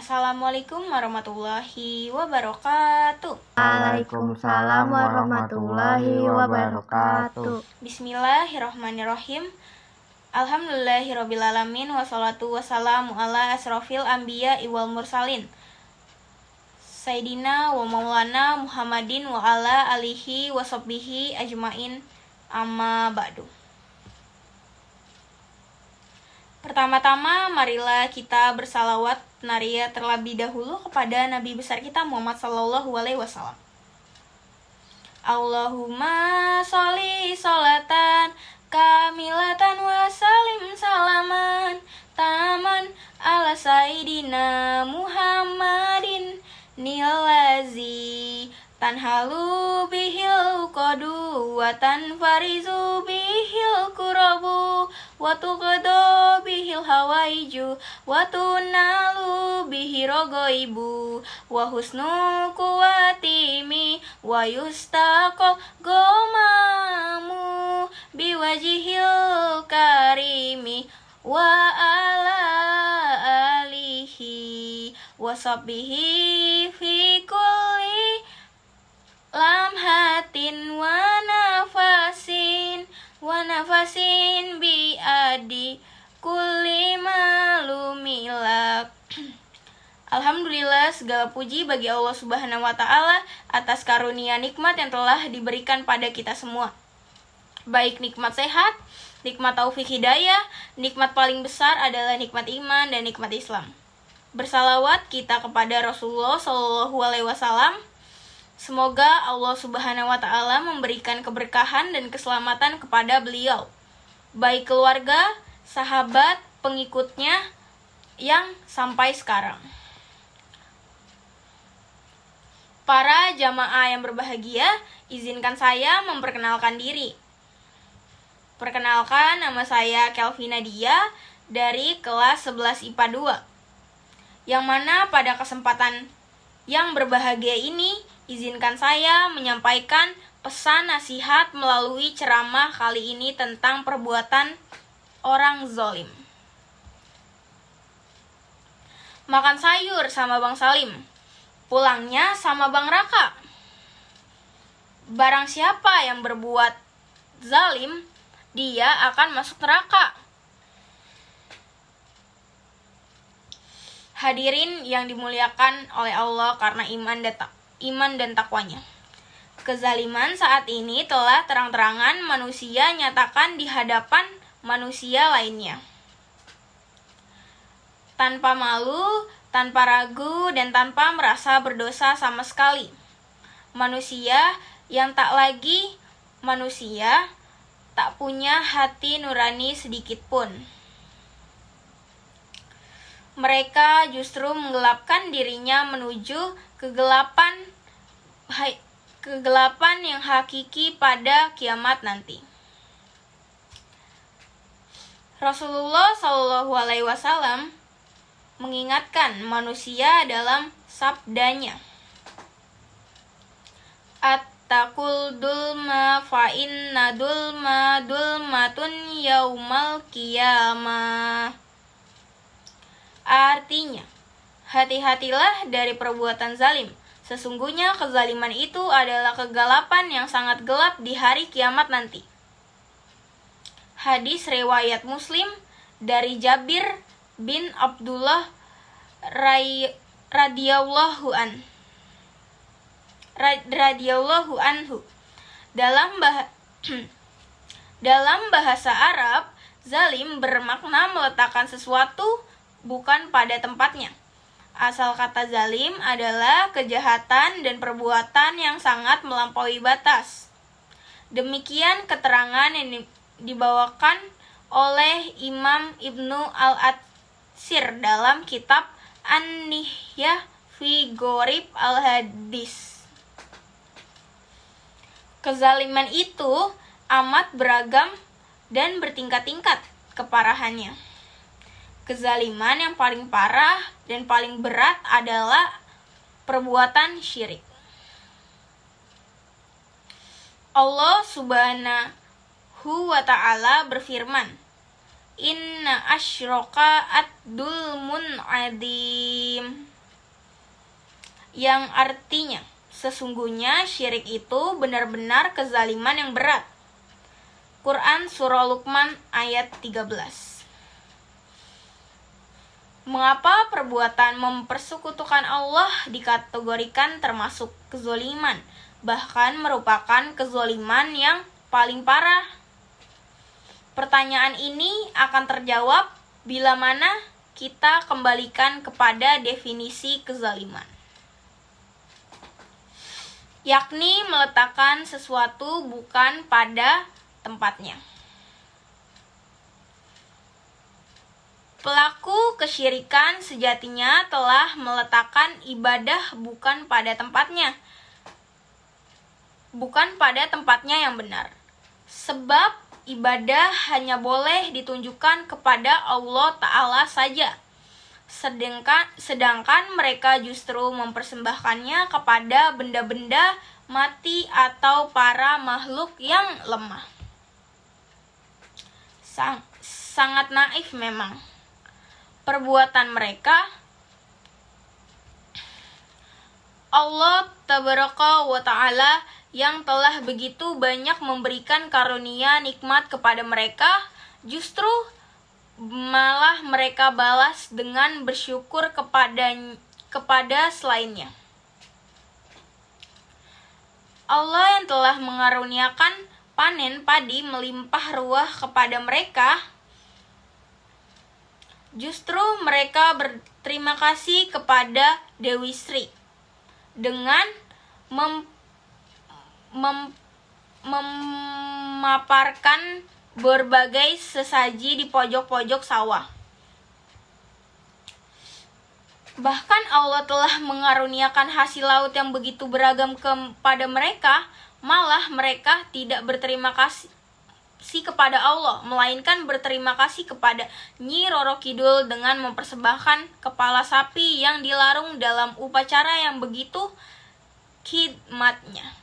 Assalamualaikum warahmatullahi wabarakatuh. Waalaikumsalam warahmatullahi wabarakatuh. Bismillahirrahmanirrahim. Alhamdulillahirrabbilalamin. Wassalatu wassalamu ala asrofil anbiya wal mursalin Sayyidina wa maulana Muhammadin wa ala alihi wa sahbihi ajmain, amma ba'du. Pertama-tama marilah kita bersalawat naria terlebih dahulu kepada Nabi besar kita Muhammad sallallahu alaihi wasallam. Allahumma sholli sholatan kamilatan wa salim salaman taman ala sayyidina Muhammadin nilazi tanhalu bihil qadu wa tanfarizu bihil kurabu wa tuqadu bihil hawaiju wa tunalu bihi rogoibu wa husnu kuwatimi wa yustaqal gomamu biwajihil karimi wa ala alihi wa sahbihi fi kulli lamhatin wa nafasin bi adi kulli malumilak. Alhamdulillah, segala puji bagi Allah Subhanahu wa taala atas karunia nikmat yang telah diberikan pada kita semua. Baik nikmat sehat, nikmat taufik hidayah, nikmat paling besar adalah nikmat iman dan nikmat Islam. Bersalawat kita kepada Rasulullah Shallallahu alaihi wasallam. Semoga Allah Subhanahu wa taala memberikan keberkahan dan keselamatan kepada beliau, baik keluarga, sahabat, pengikutnya yang sampai sekarang. Para jamaah yang berbahagia, izinkan saya memperkenalkan diri. Perkenalkan, nama saya Kelvina Dia dari kelas 11 IPA 2. Yang mana pada kesempatan yang berbahagia ini, izinkan saya menyampaikan pesan nasihat melalui ceramah kali ini tentang perbuatan orang zalim. Makan sayur sama Bang Salim, pulangnya sama Bang Raka. Barang siapa yang berbuat zalim, dia akan masuk neraka. Hadirin yang dimuliakan oleh Allah karena iman dan takwanya. Kezaliman saat ini telah terang-terangan manusia nyatakan di hadapan manusia lainnya. Tanpa malu, tanpa ragu, dan tanpa merasa berdosa sama sekali. Manusia yang tak lagi manusia, tak punya hati nurani sedikit pun. Mereka justru menggelapkan dirinya menuju kegelapan yang hakiki pada kiamat nanti. Rasulullah Shallallahu alaihi wasallam mengingatkan manusia dalam sabdanya, Attaqul dulma fa inna dulma dulmatun yaumal qiyamah. Artinya, hati-hatilah dari perbuatan zalim. Sesungguhnya kezaliman itu adalah kegelapan yang sangat gelap di hari kiamat nanti. Hadis riwayat Muslim dari Jabir bin Abdullah radhiyallahu anhu. Dalam bahasa Arab, zalim bermakna meletakkan sesuatu bukan pada tempatnya. Asal kata zalim adalah kejahatan dan perbuatan yang sangat melampaui batas. Demikian keterangan yang dibawakan oleh Imam Ibnu Al-Atsir dalam kitab An-Nihyah fi Gharib Al-Hadis. Kezaliman itu amat beragam dan bertingkat-tingkat keparahannya. Kezaliman yang paling parah dan paling berat adalah perbuatan syirik. Allah Subhanahu wa ta'ala berfirman, Inna asyraka ad-dulmun adim. yang artinya sesungguhnya syirik itu benar-benar kezaliman yang berat. Quran Surah Luqman ayat 13. Mengapa perbuatan mempersekutukan Allah dikategorikan termasuk kezaliman, bahkan merupakan kezaliman yang paling parah? Pertanyaan ini akan terjawab bila mana kita kembalikan kepada definisi kezaliman, yakni meletakkan sesuatu bukan pada tempatnya. Pelaku kesyirikan sejatinya telah meletakkan ibadah bukan pada tempatnya yang benar. Sebab ibadah hanya boleh ditunjukkan kepada Allah Ta'ala saja. Sedangkan mereka justru mempersembahkannya kepada benda-benda mati atau para makhluk yang lemah. Sangat naif memang perbuatan mereka. Allah Tabaraka wa Ta'ala yang telah begitu banyak memberikan karunia nikmat kepada mereka, justru malah mereka balas dengan bersyukur kepada selainnya. Allah yang telah mengaruniakan panen padi melimpah ruah kepada mereka, justru mereka berterima kasih kepada Dewi Sri dengan memaparkan berbagai sesaji di pojok-pojok sawah. Bahkan Allah telah mengaruniakan hasil laut yang begitu beragam kepada mereka, malah mereka tidak berterima kasih kepada Allah, melainkan berterima kasih kepada Nyi Roro Kidul dengan mempersembahkan kepala sapi yang dilarung dalam upacara yang begitu khidmatnya.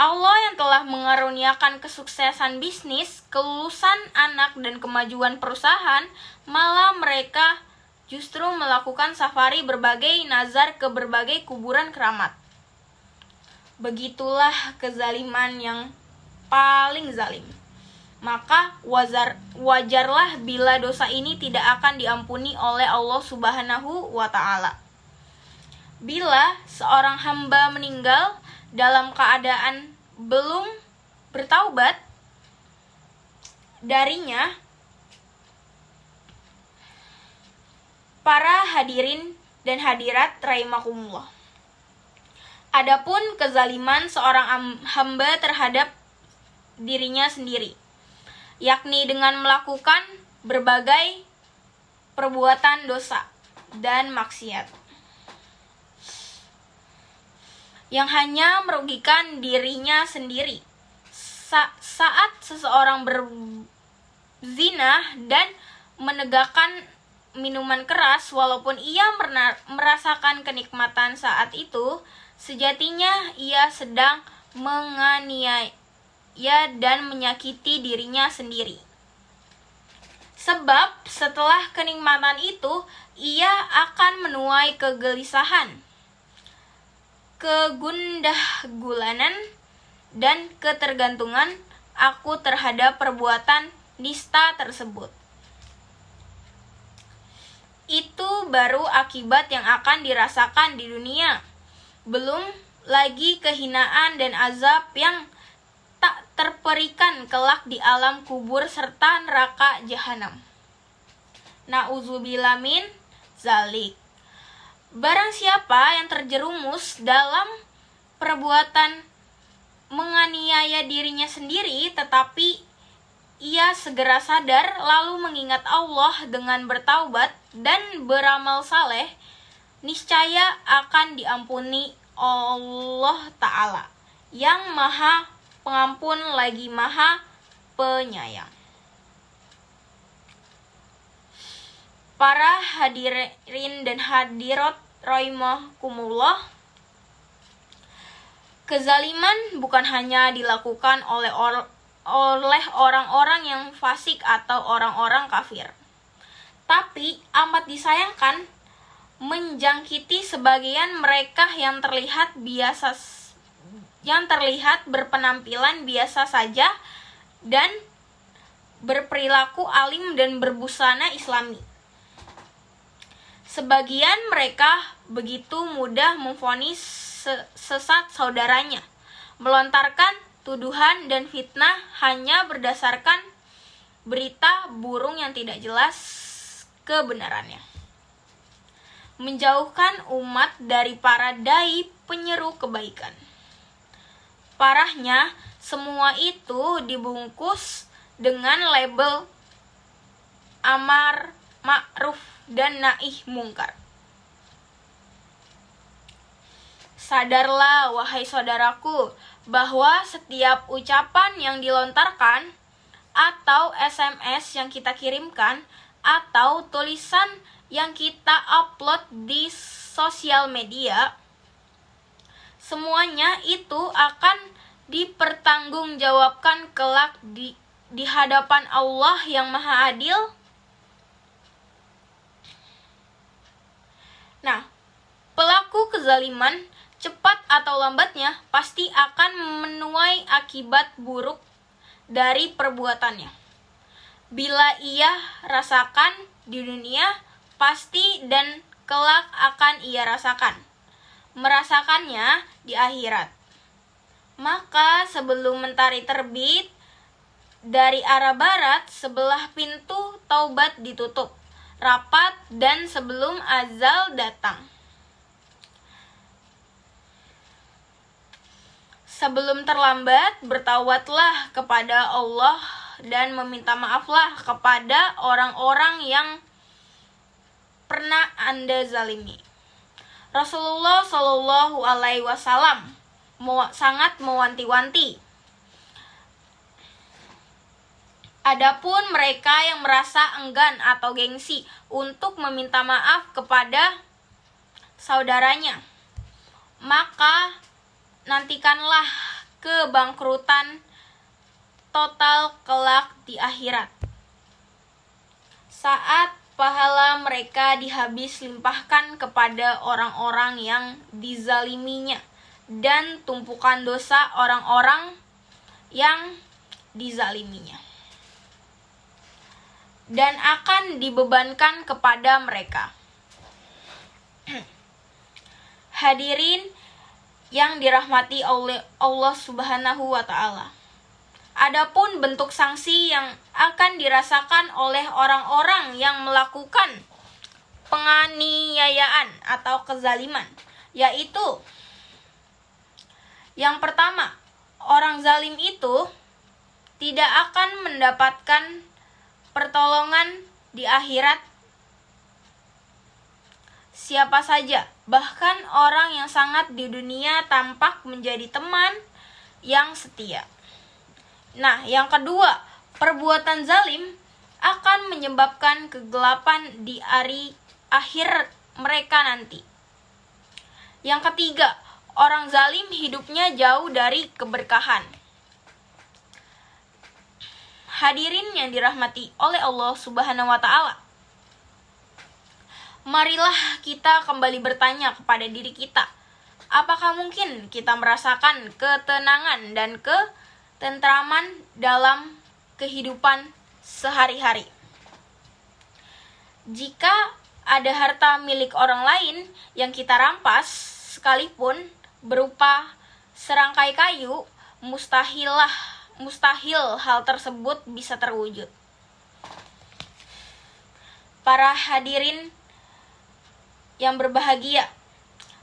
Allah yang telah mengaruniakan kesuksesan bisnis, kelulusan anak, dan kemajuan perusahaan, malah mereka justru melakukan safari berbagai nazar ke berbagai kuburan keramat. Begitulah kezaliman yang paling zalim. Maka wajarlah bila dosa ini tidak akan diampuni oleh Allah Subhanahu wa Ta'ala. Bila seorang hamba meninggal dalam keadaan belum bertaubat darinya, para hadirin dan hadirat rahimakumullah, adapun kezaliman seorang hamba terhadap dirinya sendiri, yakni dengan melakukan berbagai perbuatan dosa dan maksiat yang hanya merugikan dirinya sendiri. Saat seseorang berzina dan menegakkan minuman keras, walaupun ia merasakan kenikmatan saat itu, sejatinya ia sedang menganiaya dan menyakiti dirinya sendiri. Sebab setelah kenikmatan itu, ia akan menuai kegelisahan, kegundah-gulanan, dan ketergantungan aku terhadap perbuatan nista tersebut. Itu baru akibat yang akan dirasakan di dunia. Belum lagi kehinaan dan azab yang tak terperikan kelak di alam kubur serta neraka jahanam. Na'udzubillah min zalik. Barang siapa yang terjerumus dalam perbuatan menganiaya dirinya sendiri, tetapi ia segera sadar lalu mengingat Allah dengan bertaubat dan beramal saleh, niscaya akan diampuni Allah Ta'ala yang Maha Pengampun lagi Maha Penyayang. Para hadirin dan hadirat rahimakumullah, kezaliman bukan hanya dilakukan oleh orang-orang yang fasik atau orang-orang kafir, Tapi amat disayangkan menjangkiti sebagian mereka yang terlihat berpenampilan biasa saja dan berperilaku alim dan berbusana islami. Sebagian mereka begitu mudah memvonis sesat saudaranya, melontarkan tuduhan dan fitnah hanya berdasarkan berita burung yang tidak jelas kebenarannya. Menjauhkan umat dari para dai penyeru kebaikan. Parahnya, semua itu dibungkus dengan label amar ma'ruf dan nahi mungkar. Sadarlah, wahai saudaraku, bahwa setiap ucapan yang dilontarkan atau SMS yang kita kirimkan atau tulisan yang kita upload di sosial media, semuanya itu akan dipertanggungjawabkan kelak di hadapan Allah yang Maha Adil. Nah, pelaku kezaliman cepat atau lambatnya pasti akan menuai akibat buruk dari perbuatannya. Bila ia rasakan di dunia, pasti dan kelak akan ia merasakannya di akhirat. Maka sebelum mentari terbit dari arah barat, sebelah pintu taubat ditutup rapat dan sebelum azal datang. Sebelum terlambat, bertaubatlah kepada Allah dan meminta maaflah kepada orang-orang yang pernah Anda zalimi. Rasulullah Shallallahu Alaihi Wasallam sangat mewanti-wanti. Adapun mereka yang merasa enggan atau gengsi untuk meminta maaf kepada saudaranya, maka nantikanlah kebangkrutan total kelak di akhirat. Saat pahala mereka dihabis limpahkan kepada orang-orang yang dizaliminya dan tumpukan dosa orang-orang yang dizaliminya, dan akan dibebankan kepada mereka. Hadirin yang dirahmati oleh Allah Subhanahu wa Ta'ala, adapun bentuk sanksi yang akan dirasakan oleh orang-orang yang melakukan penganiayaan atau kezaliman, yaitu yang pertama, orang zalim itu tidak akan mendapatkan pertolongan di akhirat siapa saja, bahkan orang yang sangat di dunia tampak menjadi teman yang setia. Nah, yang kedua, perbuatan zalim akan menyebabkan kegelapan di hari akhir mereka nanti. Yang ketiga, orang zalim hidupnya jauh dari keberkahan. Hadirin yang dirahmati oleh Allah Subhanahu wa Ta'ala, marilah kita kembali bertanya kepada diri kita, apakah mungkin kita merasakan ketenangan dan ketentraman dalam kehidupan sehari-hari? Jika ada harta milik orang lain yang kita rampas, sekalipun berupa serangkai kayu, mustahil hal tersebut bisa terwujud. Para hadirin yang berbahagia,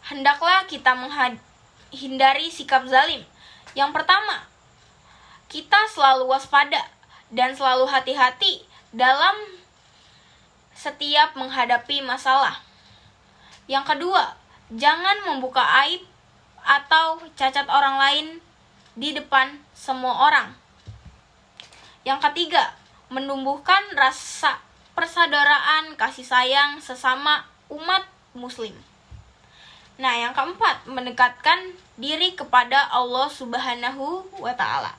hendaklah kita menghindari sikap zalim. Yang pertama, kita selalu waspada dan selalu hati-hati dalam setiap menghadapi masalah. Yang kedua, jangan membuka aib atau cacat orang lain di depan semua orang. Yang ketiga, menumbuhkan rasa persaudaraan, kasih sayang sesama umat muslim. Nah, yang keempat, mendekatkan diri kepada Allah Subhanahu wa Ta'ala.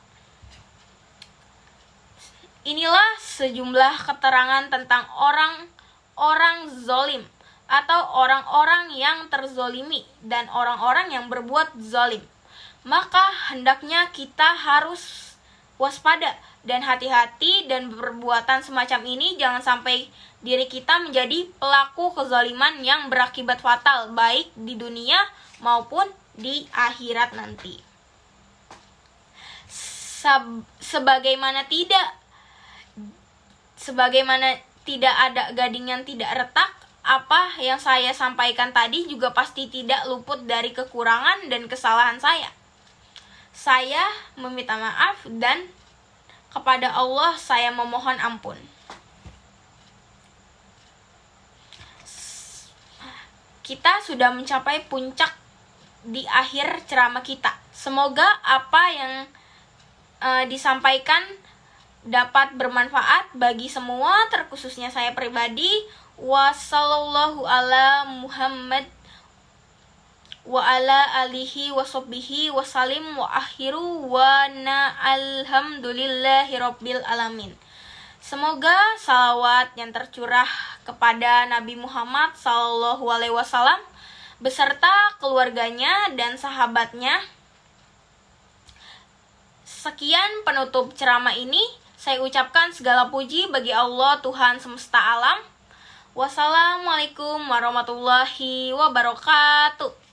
Inilah sejumlah keterangan tentang orang zolim atau orang-orang yang terzolimi dan orang-orang yang berbuat zolim. Maka hendaknya kita harus waspada dan hati-hati, dan perbuatan semacam ini jangan sampai diri kita menjadi pelaku kezaliman yang berakibat fatal baik di dunia maupun di akhirat nanti. Sebagaimana tidak ada gading yang tidak retak, apa yang saya sampaikan tadi juga pasti tidak luput dari kekurangan dan kesalahan saya. Saya meminta maaf dan kepada Allah saya memohon ampun. Kita sudah mencapai puncak di akhir ceramah kita. Semoga apa yang disampaikan dapat bermanfaat bagi semua, terkhususnya saya pribadi. Wassallallahu ala Muhammad wa ala alihi wa sahbihi wa salim wa akhiru wa alhamdulillahi rabbil alamin. Semoga salawat yang tercurah kepada Nabi Muhammad sallallahu alaihi wasallam beserta keluarganya dan sahabatnya. Sekian penutup ceramah ini. Saya ucapkan segala puji bagi Allah Tuhan semesta alam. Wassalamualaikum warahmatullahi wabarakatuh.